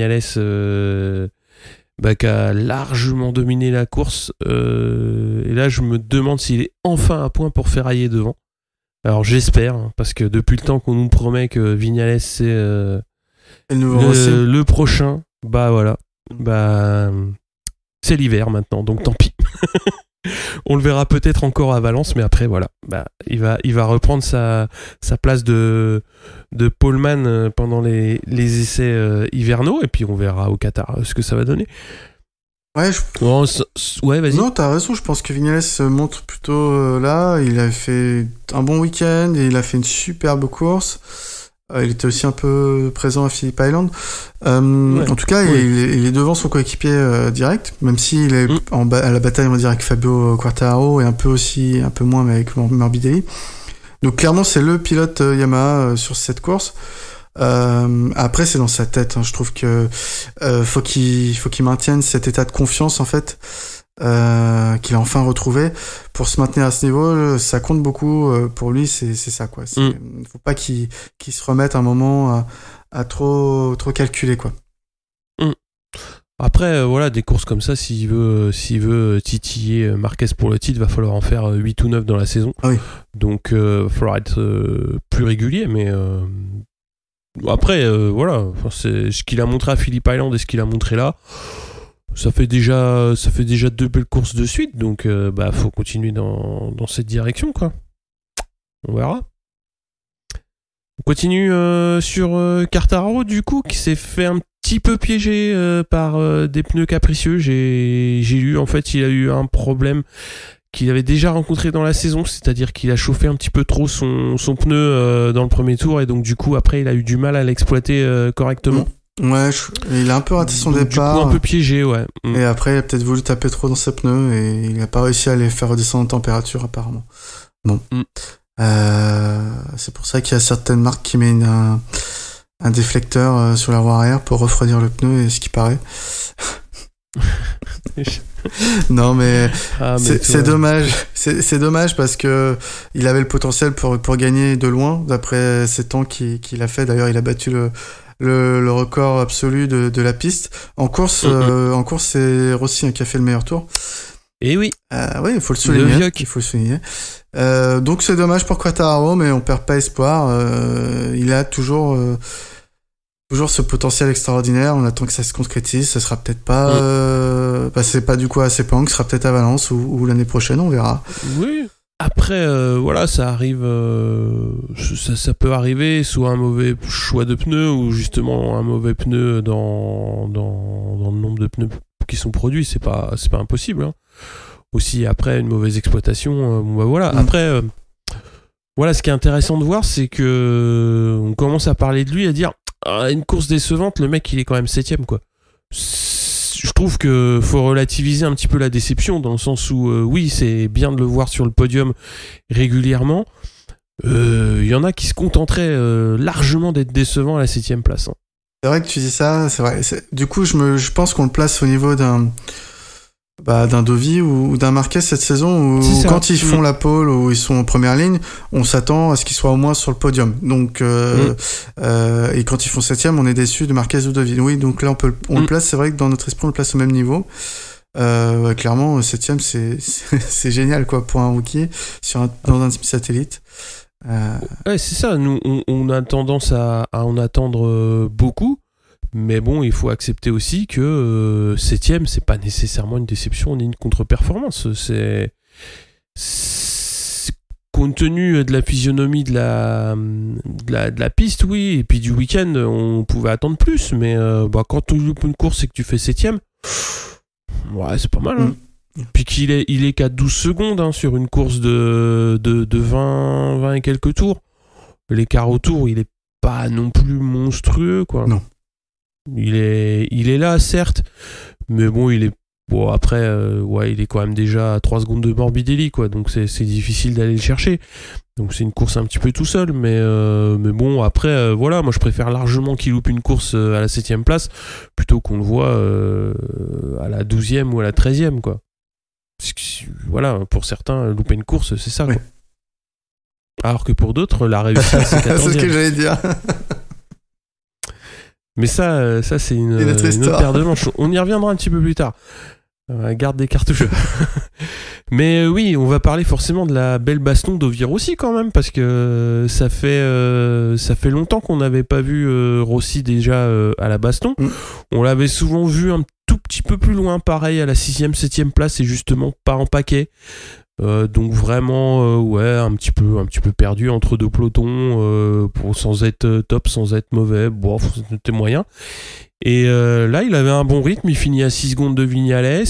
a largement dominé la course, et là je me demande s'il est enfin à point pour ferrailler devant. Alors j'espère, hein, parce que depuis le temps qu'on nous promet que Vignales c'est... le prochain, bah voilà, bah c'est l'hiver maintenant, donc tant pis. On le verra peut-être encore à Valence, mais après voilà, bah il va reprendre sa place de poleman pendant les essais hivernaux, et puis on verra au Qatar ce que ça va donner. Ouais, ouais, vas-y. Non, t'as raison, je pense que Vignales se montre plutôt là, il a fait un bon week-end et il a fait une superbe course. Il était aussi un peu présent à Phillip Island. En tout cas, il est devant son coéquipier direct, même s'il est à la bataille, on va dire, avec Fabio Quartararo et un peu moins, mais avec Morbidelli. Donc clairement, c'est le pilote Yamaha sur cette course. Après, c'est dans sa tête. Je trouve que faut qu'il maintienne cet état de confiance en fait. Qu'il a enfin retrouvé pour se maintenir à ce niveau. Ça compte beaucoup pour lui, c'est ça quoi. Faut pas qu'il se remette un moment à trop calculer quoi. Après voilà, des courses comme ça, s'il veut titiller Marquez pour le titre, va falloir en faire 8 ou 9 dans la saison. Oui. Donc il va falloir être plus régulier, mais après voilà, c'est ce qu'il a montré à Phillip Island et ce qu'il a montré là. Ça fait déjà 2 belles courses de suite, donc faut continuer dans cette direction quoi. On verra. On continue sur Quartararo du coup, qui s'est fait un petit peu piéger par des pneus capricieux. J'ai lu en fait il a eu un problème qu'il avait déjà rencontré dans la saison, c'est-à-dire qu'il a chauffé un petit peu trop son pneu dans le premier tour et donc du coup après il a eu du mal à l'exploiter correctement. Ouais, il a un peu raté son départ. Du coup, un peu piégé, ouais. Et après, il a peut-être voulu taper trop dans ses pneus et il n'a pas réussi à les faire redescendre en température, apparemment. Bon. C'est pour ça qu'il y a certaines marques qui mettent un déflecteur sur la roue arrière pour refroidir le pneu, et ce qui paraît. Non, mais c'est dommage. C'est dommage parce que il avait le potentiel pour gagner de loin, d'après ses temps qu'il a fait. D'ailleurs, il a battu le record absolu de la piste. En course, c'est Rossi qui a fait le meilleur tour. Et oui. Oui, il faut le souligner. Donc c'est dommage pour Quartararo, mais on perd pas espoir. Il a toujours ce potentiel extraordinaire. On attend que ça se concrétise. Ça sera peut-être pas, c'est pas du coup à Sepang, ce sera peut-être à Valence ou l'année prochaine, on verra. Oui. Après, voilà, ça arrive, ça peut arriver, soit un mauvais choix de pneus ou justement un mauvais pneu dans le nombre de pneus qui sont produits, c'est pas impossible. Hein. Aussi, après, une mauvaise exploitation, voilà. Après, voilà, ce qui est intéressant de voir, c'est que on commence à parler de lui, à dire une course décevante, le mec, il est quand même 7ème, quoi. Je trouve que faut relativiser un petit peu la déception, dans le sens où oui, c'est bien de le voir sur le podium régulièrement. Il y en a qui se contenteraient largement d'être décevants à la 7ème place. Hein. C'est vrai que tu dis ça, c'est vrai. Du coup, je pense qu'on le place au niveau d'un Dovi ou d'un Marquez cette saison, où quand ils font la pole ou ils sont en première ligne, on s'attend à ce qu'ils soient au moins sur le podium. Donc et quand ils font 7ème, on est déçu de Marquez ou Dovi. Oui, donc là on le place, c'est vrai que dans notre esprit on le place au même niveau. Clairement 7ème c'est génial quoi pour un rookie dans un team satellite. Ouais, c'est ça, nous on a tendance à en attendre beaucoup. Mais bon, il faut accepter aussi que 7ème, c'est pas nécessairement une déception ni une contre-performance. C'est compte tenu de la physionomie de la piste, oui, et puis du week-end, on pouvait attendre plus. Mais quand tu loupes une course et que tu fais 7ème, ouais, c'est pas mal. Hein. Puis qu'il est qu'à 12 secondes hein, sur une course de 20 et quelques tours. L'écart au tour, il est pas non plus monstrueux, quoi. Non. Il est là, certes, mais bon, après, il est quand même déjà à 3 secondes de Morbidelli, quoi, donc c'est difficile d'aller le chercher. Donc c'est une course un petit peu tout seul, mais bon, après, voilà, moi je préfère largement qu'il loupe une course à la 7ème place plutôt qu'on le voit à la 12ème ou à la 13ème, quoi. Parce que, voilà, pour certains, louper une course, c'est ça, quoi. Alors que pour d'autres, la réussite, c'est 14ème. C'est ce que j'allais dire. Mais ça c'est une autre paire de manches. On y reviendra un petit peu plus tard. Garde des cartouches. Mais oui, on va parler forcément de la belle baston d'Ovier Rossi quand même, parce que ça fait longtemps qu'on n'avait pas vu Rossi déjà à la baston. On l'avait souvent vu un tout petit peu plus loin, pareil à la 6ème, 7ème place, et justement pas en paquet. Donc vraiment ouais un petit peu perdu entre deux pelotons sans être top, sans être mauvais, bon c'était moyen. Et là il avait un bon rythme, il finit à 6 secondes de Viñales,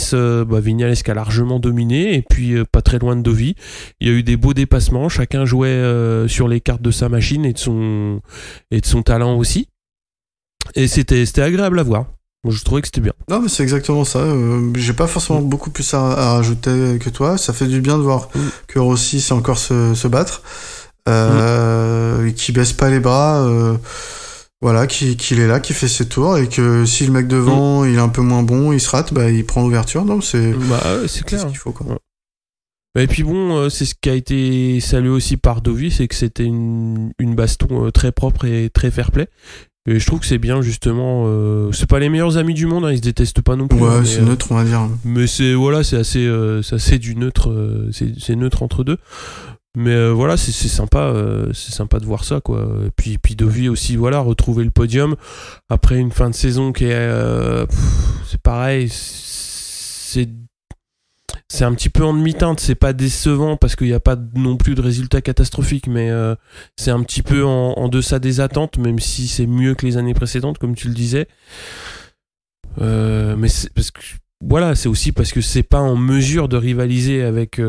Viñales qui a largement dominé, et puis pas très loin de Dovi. Il y a eu des beaux dépassements, chacun jouait sur les cartes de sa machine et de son talent aussi, et c'était agréable à voir. Moi, je trouvais que c'était bien. Non, mais c'est exactement ça. J'ai pas forcément beaucoup plus à rajouter que toi. Ça fait du bien de voir que Rossi sait encore se battre, et qu'il baisse pas les bras, voilà, qu'il est là, qu'il fait ses tours, et que si le mec devant il est un peu moins bon, il se rate, il prend l'ouverture. Donc c'est clair. ce qu'il faut, quoi. Ouais. Et puis bon, c'est ce qui a été salué aussi par Dovi, c'est que c'était une baston très propre et très fair-play. Et je trouve que c'est bien, justement. C'est pas les meilleurs amis du monde, hein, ils se détestent pas non plus. Ouais, mais, c'est neutre, on va dire. Mais c'est assez du neutre, c'est neutre entre deux. Mais voilà, c'est sympa de voir ça, quoi. Et puis Dovi aussi, voilà, retrouver le podium après une fin de saison qui est c'est pareil, c'est un petit peu en demi-teinte, c'est pas décevant parce qu'il n'y a pas non plus de résultats catastrophiques, mais c'est un petit peu en deçà des attentes, même si c'est mieux que les années précédentes, comme tu le disais. Mais c'est parce que voilà, c'est aussi parce que c'est pas en mesure de rivaliser avec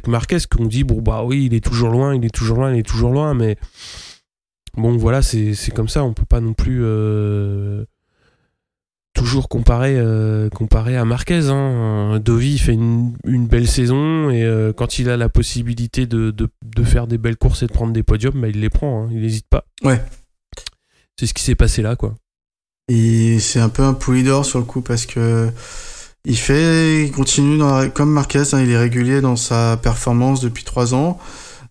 Marquez qu'on dit oui, il est toujours loin, mais bon voilà, c'est comme ça, on peut pas non plus toujours comparer à Marquez, hein. Dovi fait une belle saison, et quand il a la possibilité de faire des belles courses et de prendre des podiums, il les prend, hein. Il n'hésite pas. Ouais. C'est ce qui s'est passé là, quoi. Et c'est un peu un poulie d'or sur le coup, parce que il continue comme Marquez, hein, il est régulier dans sa performance depuis 3 ans.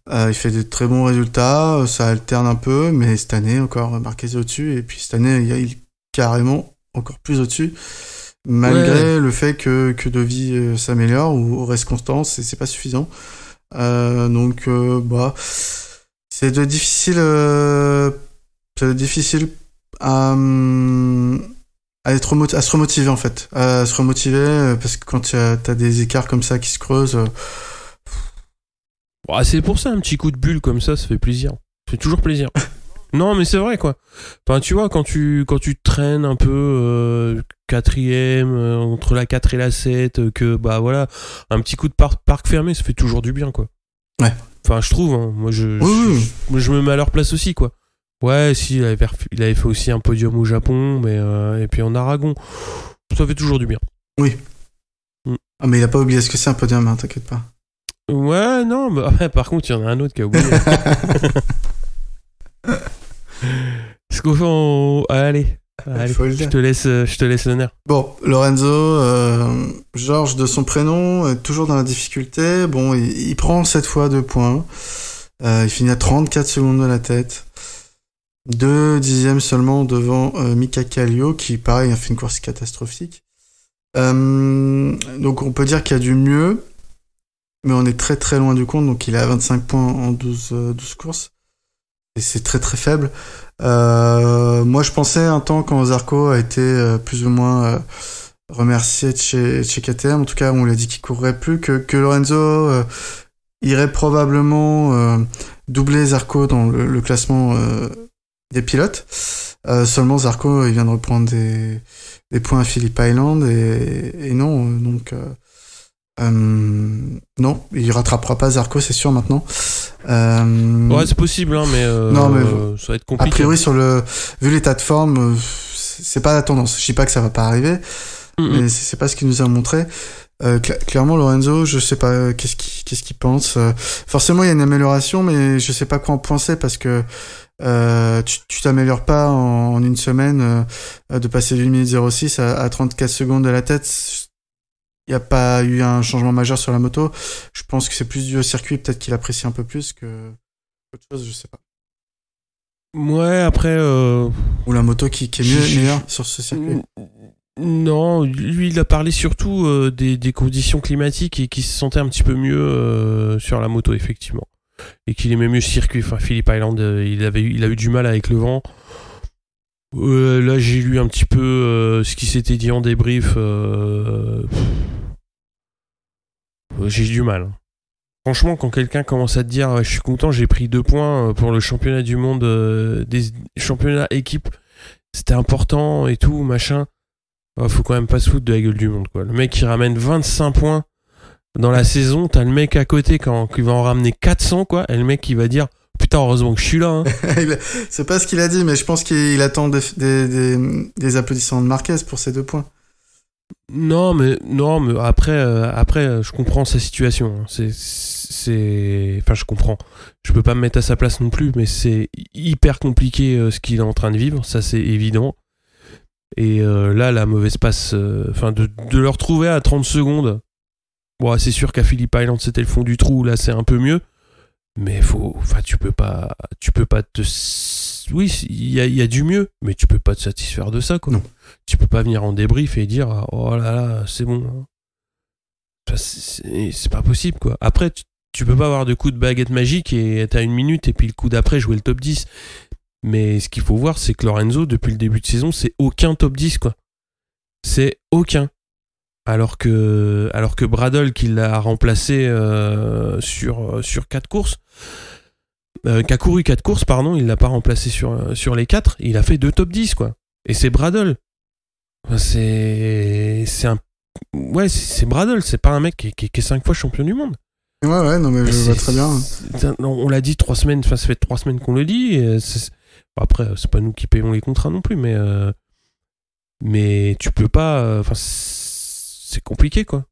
Il fait de très bons résultats, ça alterne un peu, mais cette année encore Marquez est au-dessus, et puis cette année il est carrément encore plus au-dessus, malgré le fait que Dovi s'améliore ou reste constant, c'est pas suffisant. Donc c'est difficile à se remotiver, en fait, parce que quand t'as des écarts comme ça qui se creusent, c'est pour ça, un petit coup de bulle comme ça fait plaisir, ça fait toujours plaisir. Non, mais c'est vrai, quoi. Enfin, tu vois, quand tu traînes un peu 4ème, entre la 4 et la 7, que voilà, un petit coup de parc fermé, ça fait toujours du bien, quoi. Ouais. Enfin, je trouve, hein. Moi, je me mets à leur place aussi, quoi. Ouais, si, il avait fait aussi un podium au Japon, mais et puis en Aragon, ça fait toujours du bien. Oui. Ah, mais il a pas oublié ce que c'est un podium, hein, t'inquiète pas. Ouais, non, mais par contre, il y en a un autre qui a oublié. Est-ce qu'on fait allez, je te laisse l'honneur. Bon, Lorenzo, Georges de son prénom, est toujours dans la difficulté. Bon, il prend cette fois 2 points. Il finit à 34 secondes de la tête. 2 dixièmes seulement devant Mika Kallio, qui, pareil, a fait une course catastrophique. Donc on peut dire qu'il y a du mieux, mais on est très très loin du compte. Donc il est à 25 points en 12 courses. Et c'est très très faible. Moi je pensais un temps, quand Zarco a été plus ou moins remercié de chez KTM, en tout cas on lui a dit qu'il courrait plus, que Lorenzo irait probablement doubler Zarco dans le classement des pilotes. Seulement Zarco il vient de reprendre des points à Phillip Island, et non, donc non, il rattrapera pas Zarco, c'est sûr maintenant. Ouais, c'est possible, hein, mais, non, mais ça va être compliqué. A priori, vu l'état de forme, c'est pas la tendance. Je dis pas que ça va pas arriver, mais c'est pas ce qu'il nous a montré. Clairement, Lorenzo, je sais pas qu'est-ce qu'il pense. Forcément, il y a une amélioration, mais je sais pas quoi en penser, parce que tu t'améliores pas en une semaine, de passer d'une minute 06 à 34 secondes de la tête. Il n'y a pas eu un changement majeur sur la moto. Je pense que c'est plus dû au circuit, peut-être qu'il apprécie un peu plus que autre chose, je sais pas. Ouais, après... Ou la moto qui est meilleure sur ce circuit. Non, lui il a parlé surtout des conditions climatiques, et qu'il se sentait un petit peu mieux sur la moto, effectivement. Et qu'il aimait mieux le circuit. Enfin, Phillip Island, il a eu du mal avec le vent. Là j'ai lu un petit peu ce qui s'était dit en débrief. J'ai du mal. Franchement, quand quelqu'un commence à te dire je suis content, j'ai pris 2 points pour le championnat du monde, des championnats équipes, c'était important et tout, machin. Faut quand même pas se foutre de la gueule du monde, quoi. Le mec, il ramène 25 points dans la saison, t'as le mec à côté qui va en ramener 400, quoi, et le mec qui va dire putain, heureusement que je suis là, hein. C'est pas ce qu'il a dit, mais je pense qu'il attend des applaudissements de Marquez pour ces 2 points. Non, mais après, je comprends sa situation. Enfin, je comprends. Je peux pas me mettre à sa place non plus, mais c'est hyper compliqué ce qu'il est en train de vivre, ça c'est évident. Et là, la mauvaise passe, de le retrouver à 30 secondes. Bon, c'est sûr qu'à Phillip Island, c'était le fond du trou, là c'est un peu mieux. Mais tu peux pas te... Oui, il y a du mieux, mais tu peux pas te satisfaire de ça, quoi. Non. Tu peux pas venir en débrief et dire oh là là, c'est bon. C'est pas possible, quoi. Après, tu peux pas avoir de coup de baguette magique et t'as 1 minute et puis le coup d'après jouer le top 10. Mais ce qu'il faut voir, c'est que Lorenzo, depuis le début de saison, c'est aucun top 10, quoi. C'est aucun. Alors que Bradle, qui l'a remplacé sur 4 courses, qui a couru 4 courses, pardon, il l'a pas remplacé sur les 4, il a fait 2 top 10, quoi. Et c'est Bradle. Enfin, c'est Bradle, c'est pas un mec qui est 5 fois champion du monde. Ouais, non, mais je vois très bien. On l'a dit 3 semaines, ça fait 3 semaines qu'on le dit. Après, c'est pas nous qui payons les contrats non plus, mais tu peux pas. C'est compliqué, quoi.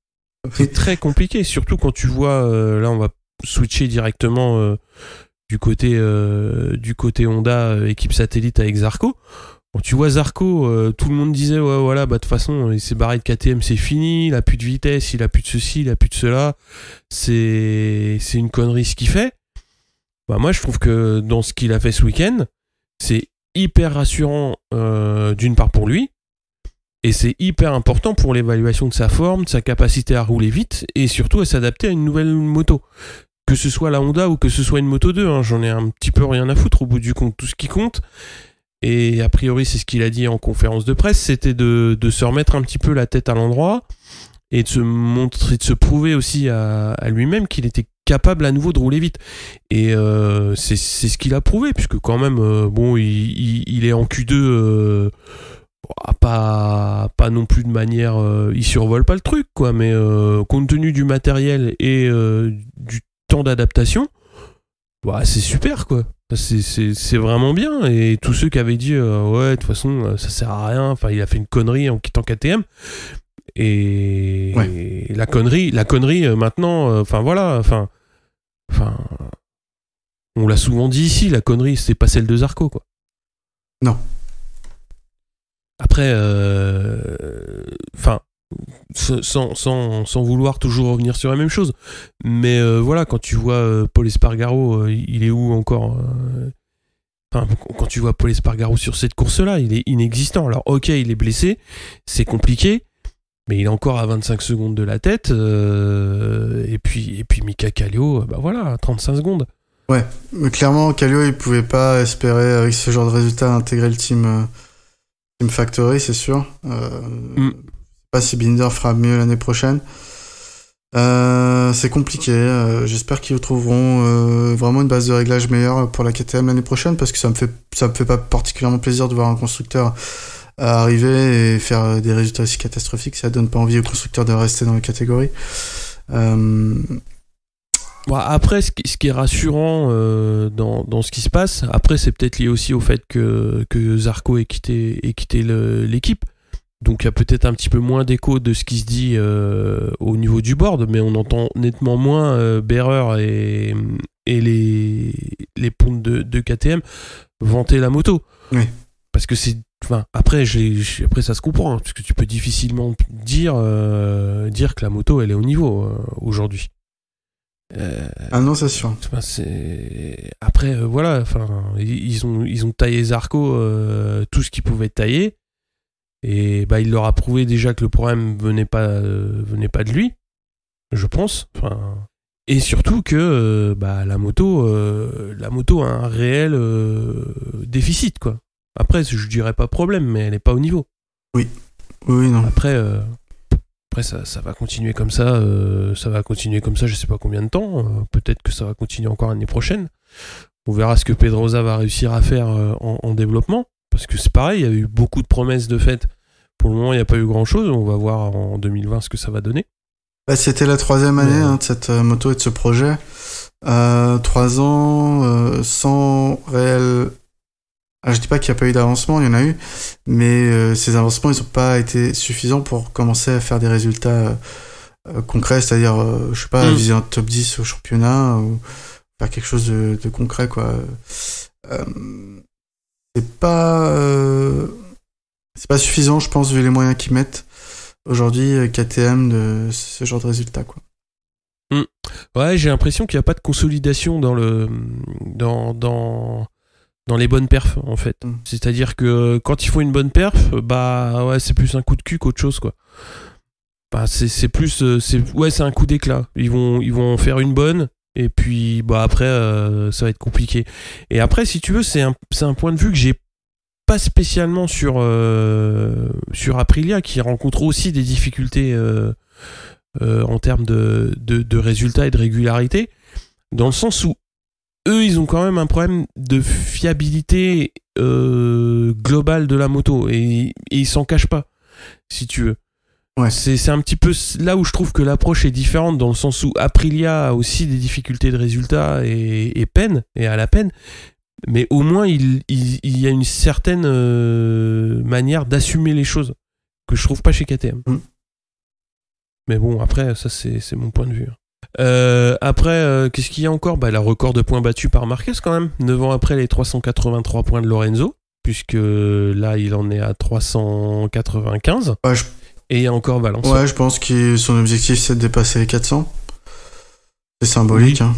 C'est très compliqué, surtout quand tu vois. Là, on va switcher directement du côté Honda, équipe satellite avec Zarco. Quand tu vois Zarco, tout le monde disait ouais, voilà, bah de toute façon, il s'est barré de KTM, c'est fini, il a plus de vitesse, il a plus de ceci, il a plus de cela. C'est une connerie ce qu'il fait. Bah moi, je trouve que dans ce qu'il a fait ce week-end, c'est hyper rassurant d'une part pour lui, et c'est hyper important pour l'évaluation de sa forme, de sa capacité à rouler vite, et surtout à s'adapter à une nouvelle moto. Que ce soit la Honda ou que ce soit une Moto 2, hein, j'en ai un petit peu rien à foutre au bout du compte. Tout ce qui compte, et a priori c'est ce qu'il a dit en conférence de presse, c'était de se remettre un petit peu la tête à l'endroit et de se montrer, de se prouver aussi à lui-même qu'il était capable à nouveau de rouler vite. Et c'est ce qu'il a prouvé, puisque quand même, il est en Q2, pas non plus de manière... il survole pas le truc, quoi, mais compte tenu du matériel et du temps d'adaptation, bah, c'est super, quoi. C'est vraiment bien. Et tous ceux qui avaient dit ouais, de toute façon ça sert à rien, enfin il a fait une connerie en quittant KTM, et ouais. la connerie maintenant, enfin on l'a souvent dit ici, la connerie c'est pas celle de Zarco, quoi. Non. Après sans vouloir toujours revenir sur la même chose, mais voilà, quand tu vois Paul Espargaro, il est où encore, quand tu vois Paul Espargaro sur cette course-là, il est inexistant. Alors ok, il est blessé, c'est compliqué, mais il est encore à 25 secondes de la tête, et puis Mika Kallio, bah voilà, 35 secondes. Ouais, mais clairement Kallio il pouvait pas espérer avec ce genre de résultat intégrer le team Factory, c'est sûr. Pas si Binder fera mieux l'année prochaine. C'est compliqué. J'espère qu'ils trouveront vraiment une base de réglage meilleure pour la KTM l'année prochaine, parce que ça me fait pas particulièrement plaisir de voir un constructeur arriver et faire des résultats aussi catastrophiques. Ça donne pas envie aux constructeurs de rester dans la catégorie. Bon, après, ce qui est rassurant dans ce qui se passe, après c'est peut-être lié aussi au fait que Zarco ait quitté l'équipe. Donc il y a peut-être un petit peu moins d'écho de ce qui se dit au niveau du board, mais on entend nettement moins Berrer et les pontes de KTM vanter la moto. Oui. Parce que après ça se comprend, hein, parce que tu peux difficilement dire que la moto elle est au niveau aujourd'hui. Non, c'est sûr. Après voilà, ils ont taillé Zarco tout ce qu'ils pouvaient tailler. Et bah, il leur a prouvé déjà que le problème venait pas de lui, je pense. Et surtout que la moto a un réel déficit, quoi. Après, je dirais pas problème, mais elle est pas au niveau. Oui, non. Après, Après, ça va continuer comme ça. Je sais pas combien de temps. Peut-être que ça va continuer encore l'année prochaine. On verra ce que Pedrosa va réussir à faire en développement. Parce que c'est pareil, il y a eu beaucoup de promesses de fait. Pour le moment, il n'y a pas eu grand-chose. On va voir en 2020 ce que ça va donner. C'était la 3e année de cette moto et de ce projet. 3 ans sans réel... Alors, je dis pas qu'il n'y a pas eu d'avancement, il y en a eu, mais ces avancements, ils n'ont pas été suffisants pour commencer à faire des résultats concrets, c'est-à-dire, je sais pas, viser un top 10 au championnat, ou faire quelque chose de concret, quoi. C'est pas suffisant, je pense, vu les moyens qu'ils mettent aujourd'hui, KTM, de ce genre de résultats, quoi. Ouais, j'ai l'impression qu'il n'y a pas de consolidation dans les bonnes perfs, en fait. C'est-à-dire que quand ils font une bonne perf, bah ouais, c'est plus un coup de cul qu'autre chose, quoi. Bah c'est plus c'est un coup d'éclat. Ils vont faire une bonne et puis bah après ça va être compliqué. Et après, si tu veux, c'est un point de vue que j'ai pas spécialement sur Aprilia, qui rencontre aussi des difficultés en termes de résultats et de régularité, dans le sens où eux, ils ont quand même un problème de fiabilité globale de la moto, et ils s'en cachent pas, si tu veux. Ouais. C'est un petit peu là où je trouve que l'approche est différente, dans le sens où Aprilia a aussi des difficultés de résultats et à la peine, mais au moins il y a une certaine manière d'assumer les choses que je trouve pas chez KTM. Mais bon, après, ça c'est mon point de vue. Après, qu'est-ce qu'il y a encore ? Bah, le record de points battus par Marquez quand même, 9 ans après les 383 points de Lorenzo, puisque là il en est à 395. Ouais, et il y a encore Valence. Ouais, je pense que son objectif c'est de dépasser les 400. C'est symbolique. Oui. Hein.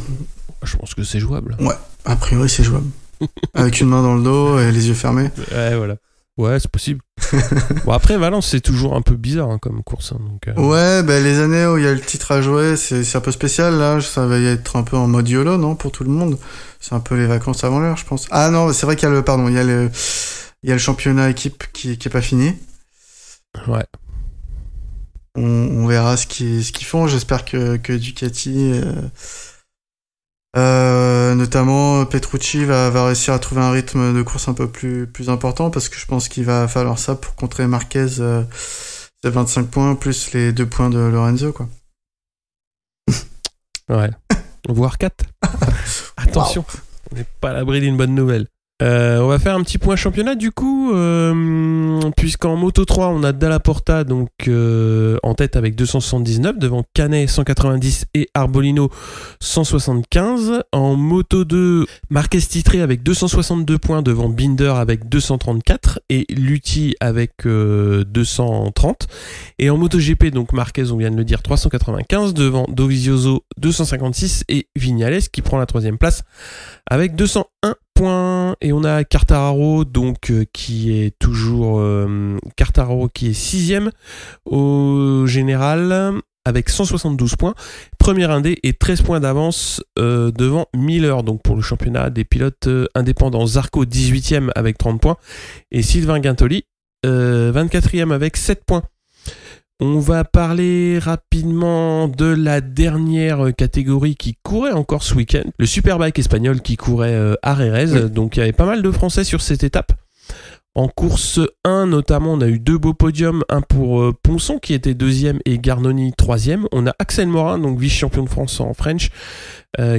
Je pense que c'est jouable. Ouais, a priori c'est jouable. Avec une main dans le dos et les yeux fermés. Ouais, voilà. Ouais, c'est possible. Bon, après, Valence, c'est toujours un peu bizarre comme course. Hein, donc, Ouais, bah, les années où il y a le titre à jouer, c'est un peu spécial. Là, ça va y être un peu en mode YOLO, non, pour tout le monde. C'est un peu les vacances avant l'heure, je pense. Ah non, c'est vrai qu'il y a le championnat équipe qui est pas fini. Ouais. On verra ce qu'ils font. J'espère que Ducati, notamment Petrucci, va réussir à trouver un rythme de course un peu plus important, parce que je pense qu'il va falloir ça pour contrer Marquez, c'est 25 points plus les 2 points de Lorenzo, quoi. Ouais. Voire 4. Attention, wow. On n'est pas à l'abri d'une bonne nouvelle. On va faire un petit point championnat du coup, puisqu'en Moto 3 on a Dalla Porta donc en tête avec 279 devant Canet 190 et Arbolino 175. En Moto 2, Marquez titré avec 262 points devant Binder avec 234 et Lutti avec 230. Et en Moto GP, donc Marquez, on vient de le dire, 395 devant Dovizioso 256 et Viñales qui prend la 3e place avec 201 points. Et on a Quartararo donc qui est toujours Quartararo qui est 6e au général avec 172 points, premier indé et 13 points d'avance devant Miller, donc pour le championnat des pilotes indépendants. Zarco 18e avec 30 points et Sylvain Guintoli 24e avec 7 points. On va parler rapidement de la dernière catégorie qui courait encore ce week-end, le Superbike espagnol qui courait à Jerez. Oui. Donc il y avait pas mal de Français sur cette étape. En course 1 notamment, on a eu 2 beaux podiums, un pour Ponson qui était 2e et Garnoni 3e. On a Axel Morin, donc vice-champion de France en French,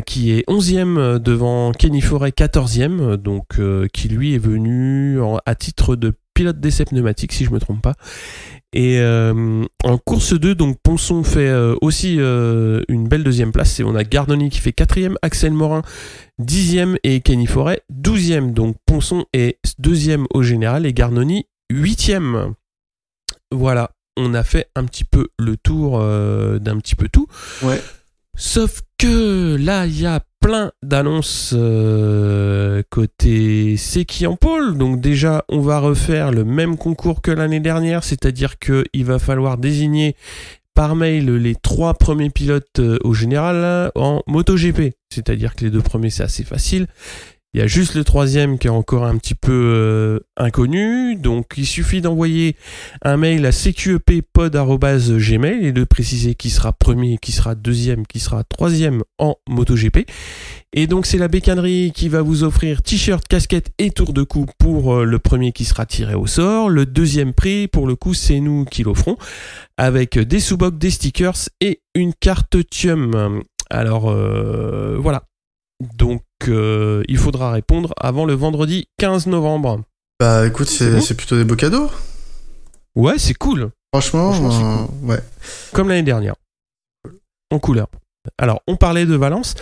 qui est 11e devant Kenny Forêt 14e, donc qui lui est venu à titre de pilote d'essai pneumatique si je me trompe pas. Et en course 2, donc Ponson fait aussi une belle 2e place, et on a Garnoni qui fait 4e, Axel Morin 10e et Kenny Forêt 12e. Donc Ponson est 2e au général et Garnoni 8e. Voilà, on a fait un petit peu le tour d'un petit peu tout. Ouais. Sauf que là, il y a plein d'annonces côté Seki en pôle. Donc déjà, on va refaire le même concours que l'année dernière, c'est-à-dire qu'il va falloir désigner par mail les 3 premiers pilotes au général en MotoGP. C'est-à-dire que les 2 premiers, c'est assez facile. Il y a juste le 3e qui est encore un petit peu inconnu. Donc, il suffit d'envoyer un mail à cqeppod@gmail et de préciser qui sera premier, qui sera deuxième, qui sera troisième en MotoGP. Et donc, c'est la bécannerie qui va vous offrir t-shirt, casquette et tour de cou pour le premier qui sera tiré au sort. Le deuxième prix, pour le coup, c'est nous qui l'offrons avec des sous-bocs, des stickers et une carte Thium. Alors, voilà. Donc, il faudra répondre avant le vendredi 15 novembre. Bah écoute, c'est plutôt des beaux cadeaux. Ouais, c'est cool. Franchement, ouais. Comme l'année dernière. En couleur. Alors, on parlait de Valence.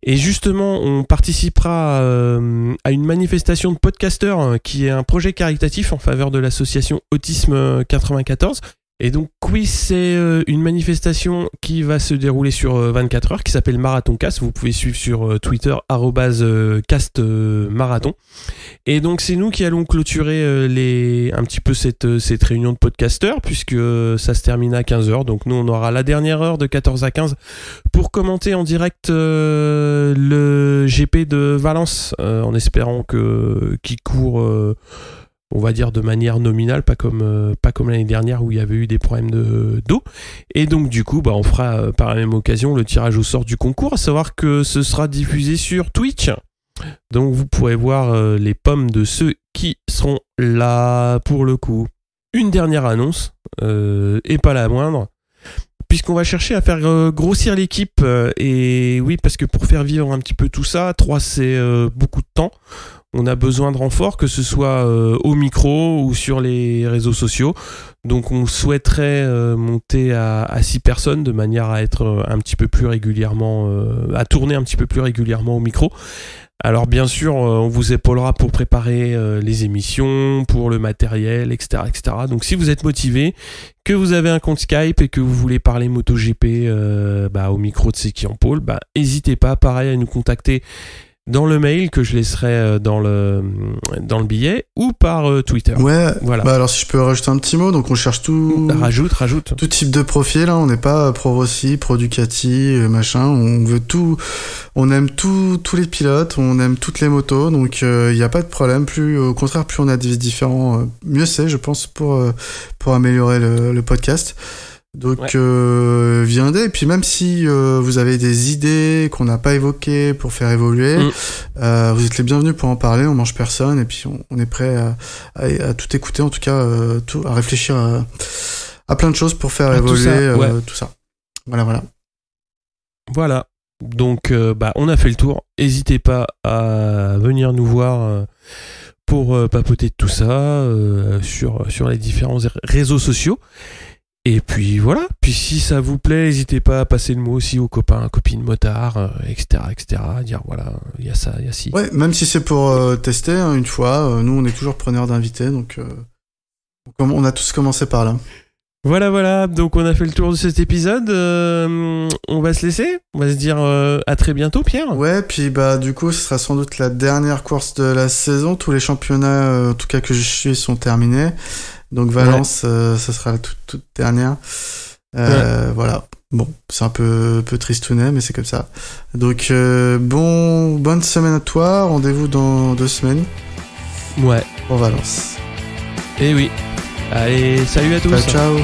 Et justement, on participera à une manifestation de podcasteurs qui est un projet caritatif en faveur de l'association Autisme 94. Et donc, oui, c'est une manifestation qui va se dérouler sur 24 heures, qui s'appelle Marathon Cast. Vous pouvez suivre sur Twitter, @castmarathon. Et donc, c'est nous qui allons clôturer un petit peu cette réunion de podcasteurs, puisque ça se termine à 15h. Donc, nous, on aura la dernière heure de 14 à 15 pour commenter en direct le GP de Valence, en espérant qu'il court... on va dire de manière nominale, pas comme l'année dernière où il y avait eu des problèmes d'eau. Et donc du coup, on fera par la même occasion le tirage au sort du concours, à savoir que ce sera diffusé sur Twitch. Donc vous pourrez voir les pommes de ceux qui seront là pour le coup. Une dernière annonce, et pas la moindre, puisqu'on va chercher à faire grossir l'équipe. Et oui, parce que pour faire vivre un petit peu tout ça, 3 c'est beaucoup de temps. On a besoin de renforts, que ce soit au micro ou sur les réseaux sociaux. Donc on souhaiterait monter à 6 personnes de manière à être un petit peu plus régulièrement, à tourner un petit peu plus régulièrement au micro. Alors bien sûr, on vous épaulera pour préparer les émissions, pour le matériel, etc., etc. Donc si vous êtes motivé, que vous avez un compte Skype et que vous voulez parler MotoGP au micro de C'est qui en pôle, n'hésitez pas, pareil, à nous contacter dans le mail que je laisserai dans le billet ou par Twitter. Ouais, voilà. Alors si je peux rajouter un petit mot, donc on cherche tout... Rajoute. Tout type de profil, hein. On n'est pas pro Rossi, pro Ducati, machin. On veut tout... On aime tous les pilotes, on aime toutes les motos, donc il n'y a pas de problème. Au contraire, plus on a des différents, mieux c'est, je pense, pour améliorer le podcast. Donc viendez, et puis même si vous avez des idées qu'on n'a pas évoquées pour faire évoluer, vous êtes les bienvenus pour en parler, on mange personne, et puis on est prêt à tout écouter, en tout cas à réfléchir à plein de choses pour faire évoluer tout ça. Voilà, donc on a fait le tour, n'hésitez pas à venir nous voir pour papoter de tout ça sur les différents réseaux sociaux. Et puis voilà, puis si ça vous plaît, n'hésitez pas à passer le mot aussi aux copains, copines motards, etc., à dire voilà, il y a ça, il y a ci. Ouais, même si c'est pour tester une fois, nous on est toujours preneurs d'invités, donc on a tous commencé par là. Voilà, donc on a fait le tour de cet épisode, on va se laisser, on va se dire à très bientôt Pierre. Ouais, puis du coup ce sera sans doute la dernière course de la saison, tous les championnats en tout cas que je suis sont terminés. Donc Valence, ça sera la toute dernière. Voilà. Bon, c'est un peu tristounet, mais c'est comme ça. Donc bonne semaine à toi. Rendez-vous dans 2 semaines. Ouais. Pour Valence. Et oui. Allez, salut à tous. Ciao.